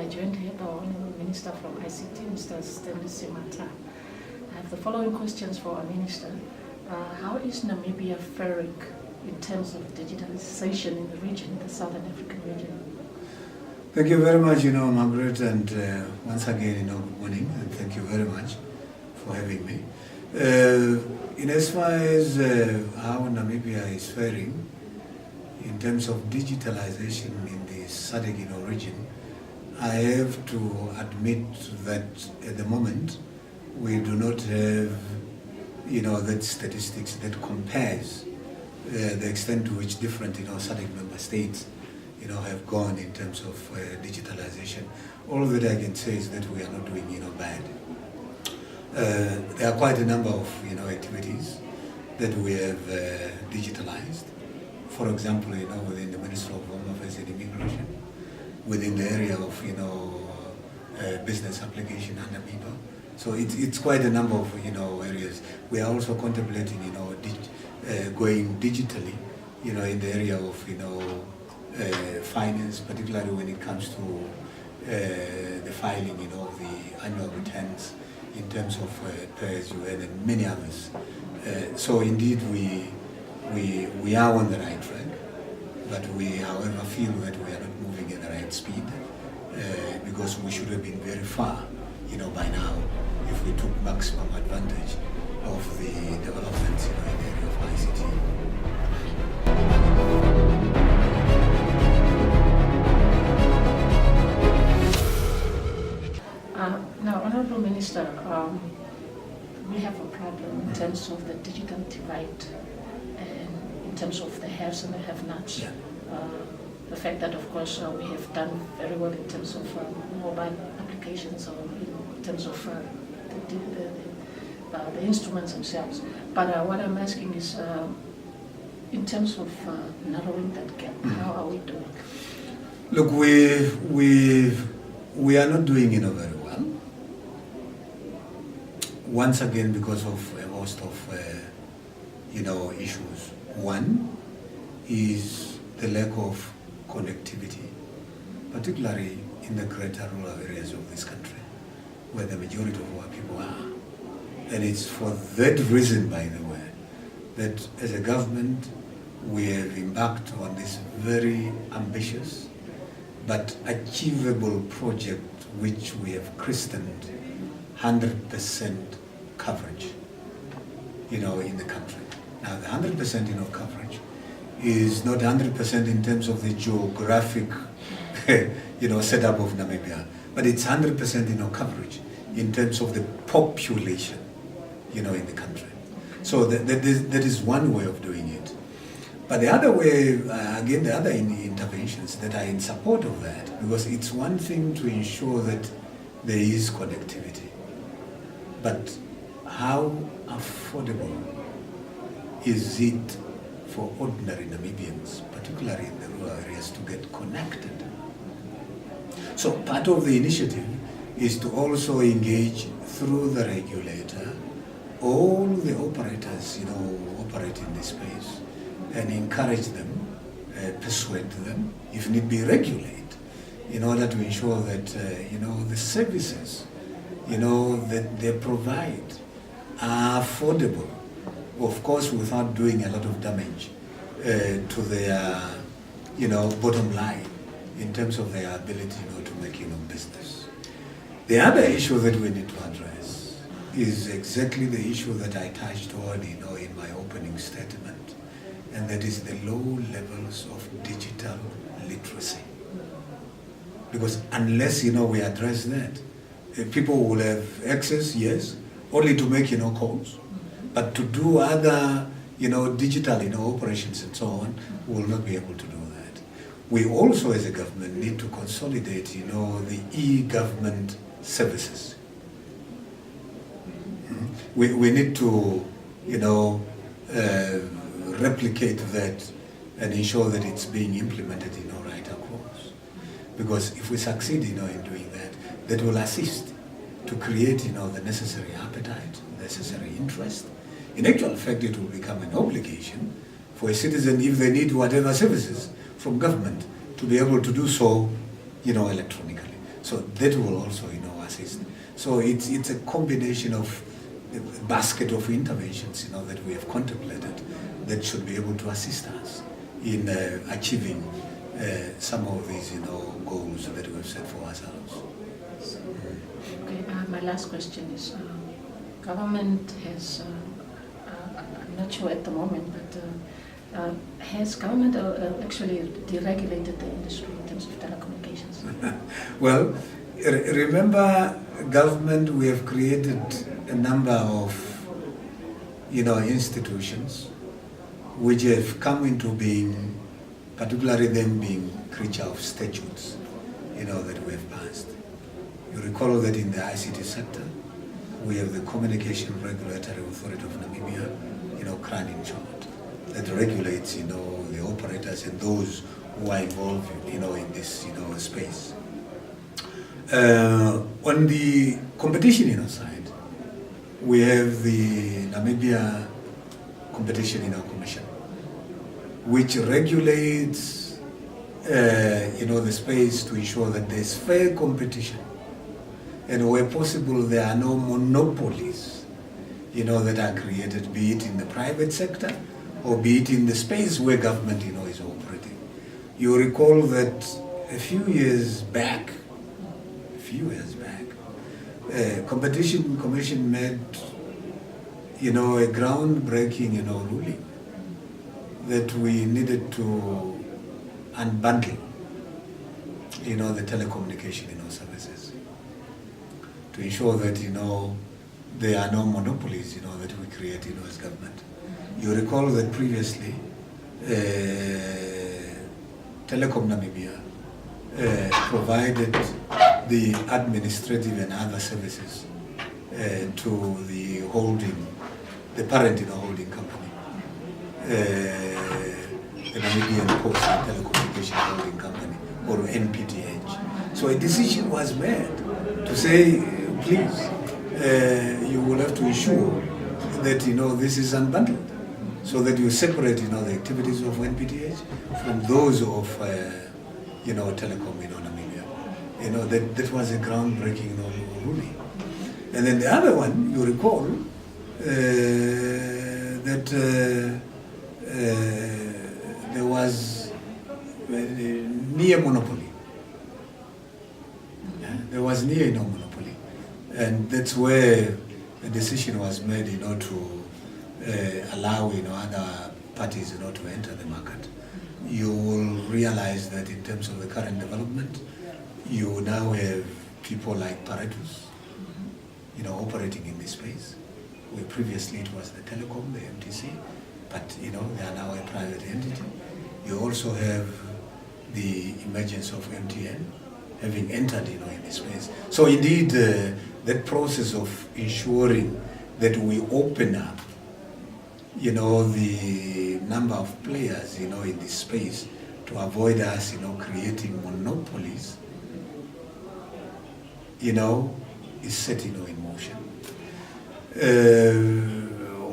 I joined here the Honourable Minister from ICT, Mr. Stanley Simataa. I have the following questions for our Minister. How is Namibia faring in terms of digitalisation in the region, the Southern African region? Thank you very much, Magreth, and once again, good morning, and thank you very much for having me. In as far as how Namibia is faring in terms of digitalization in the SADC region, I have to admit that at the moment we do not have that statistics that compares the extent to which different SADC member states have gone in terms of digitalization. All that I can say is that we are not doing bad. There are quite a number of activities that we have digitalized. For example, within the Ministry of Home Affairs and Immigration, within the area of business application and Namibia. So it's quite a number of areas. We are also contemplating going digitally in the area of finance, particularly when it comes to the filing of the annual returns in terms of pay as you earn and many others. So indeed we are on the right track, but we however feel that we are not moving at the right speed because we should have been very far by now if we took maximum advantage of the developments in the area of ICT. Now, Honourable Minister, we have a problem in terms of the digital divide and in terms of the haves and the have-nots. Yeah. The fact that, of course, we have done very well in terms of mobile applications or in terms of the instruments themselves. But what I'm asking is, in terms of narrowing that gap, how are we doing? Look, we are not doing very well. Once again, because of a host of issues. One is the lack of connectivity, particularly in the greater rural areas of this country, where the majority of our people are. And it's for that reason, by the way, that as a government we have embarked on this very ambitious but achievable project which we have christened 100% coverage in the country. Now the 100% coverage is not 100% in terms of the geographic setup of Namibia, but it's 100% coverage in terms of the population in the country. So that is one way of doing it. But the other way, again, the other interventions that are in support of that, because it's one thing to ensure that there is connectivity, but how affordable is it for ordinary Namibians, particularly in the rural areas, to get connected? So part of the initiative is to also engage through the regulator all the operators, operate in this space, and encourage them, persuade them, if need be regulate, in order to ensure that the services that they provide are affordable, of course without doing a lot of damage to their bottom line in terms of their ability to make business. The other issue that we need to address is exactly the issue that I touched on in my opening statement, and that is the low levels of digital literacy. Because unless we address that, people will have access, yes, only to make calls, but to do other digital operations and so on, will not be able to do that. We also as a government need to consolidate the e-government services. We need to replicate that and ensure that it's being implemented right across. Because if we succeed in doing that, that will assist to create the necessary appetite, necessary interest. In actual fact, it will become an obligation for a citizen, if they need whatever services from government, to be able to do so electronically. So that will also, assist. So it's a combination of a basket of interventions, that we have contemplated that should be able to assist us in achieving some of these, goals that we have set for ourselves. Okay, my last question is, government has, I'm not sure at the moment, but has government actually deregulated the industry in terms of telecommunications? Well, remember, government, we have created a number of, institutions which have come into being, particularly them being creature of statutes, that we have passed. You recall that in the ICT sector, we have the Communication Regulatory Authority of Namibia, CRAN in short, that regulates, the operators and those who are involved, in this, space. On the competition, side, we have the Namibia Competition, Commission, which regulates, the space to ensure that there's fair competition, and where possible there are no monopolies, that are created, be it in the private sector or be it in the space where government, is operating. You recall that a few years back, Competition Commission made, a groundbreaking, ruling that we needed to unbundle, the telecommunication, services to ensure that, there are no monopolies, that we create, as government. You recall that previously, Telecom Namibia provided the administrative and other services to the parent holding company, the Namibian Post and Telecommunication Holding Company, or NPTH. So a decision was made to say, please, you will have to ensure that this is unbundled, so that you separate the activities of NPTH from those of Telecom Namibia. That was a groundbreaking ruling. And then the other one, you recall that there was near monopoly. There was near no monopoly, and that's where a decision was made, to allow other parties, to enter the market. You will realize that in terms of the current development, you now have people like Paretus, operating in this space, where previously it was the telecom, the MTC, but they are now a private entity. You also have the emergence of MTN having entered, in this space. So indeed, that process of ensuring that we open up, the number of players, in this space to avoid us, creating monopolies, is set, in motion.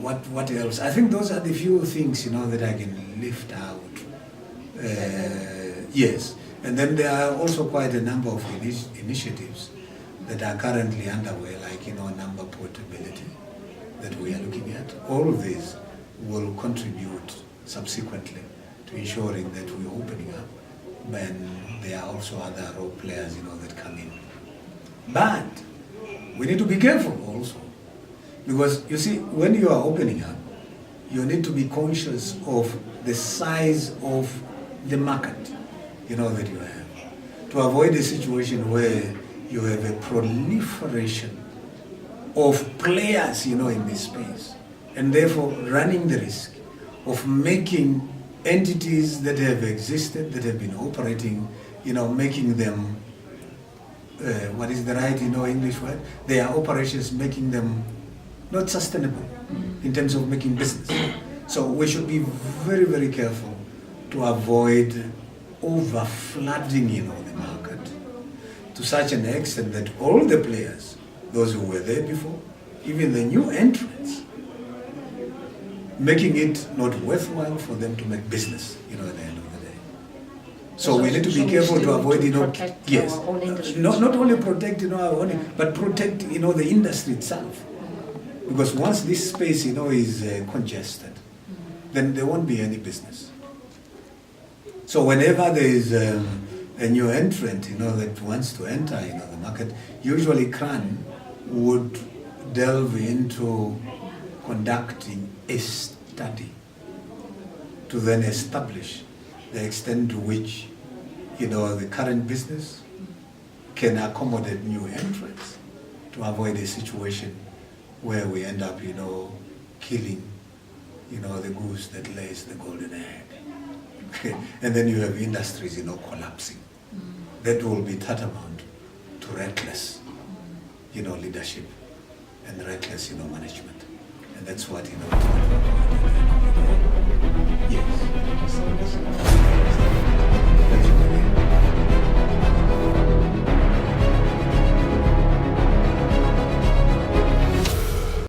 What else? I think those are the few things, that I can lift out. Yes, and then there are also quite a number of initiatives that are currently underway, like, number portability that we are looking at. All of these will contribute subsequently to ensuring that we're opening up, and there are also other role players, that come in. But we need to be careful also, because you see, when you are opening up, you need to be conscious of the size of the market, that you have, to avoid a situation where you have a proliferation of players, in this space, and therefore running the risk of making entities that have existed, that have been operating, making them, what is the right, English word? Their operations, making them not sustainable in terms of making business. So we should be very, very careful to avoid over-flooding, the market to such an extent that all the players, those who were there before, even the new entrants, making it not worthwhile for them to make business, at the end of the day. So we need to be careful to avoid, protect yes, our own industry. not only protect, our own, but protect, the industry itself. Because once this space, is congested, then there won't be any business. So whenever there is a new entrant, that wants to enter, the market, usually CRAN would delve into conducting a study to then establish the extent to which, the current business can accommodate new entrants to avoid a situation where we end up, killing, the goose that lays the golden egg. Okay. And then you have industries, collapsing. That will be tantamount to reckless, leadership and reckless, management. And that's what,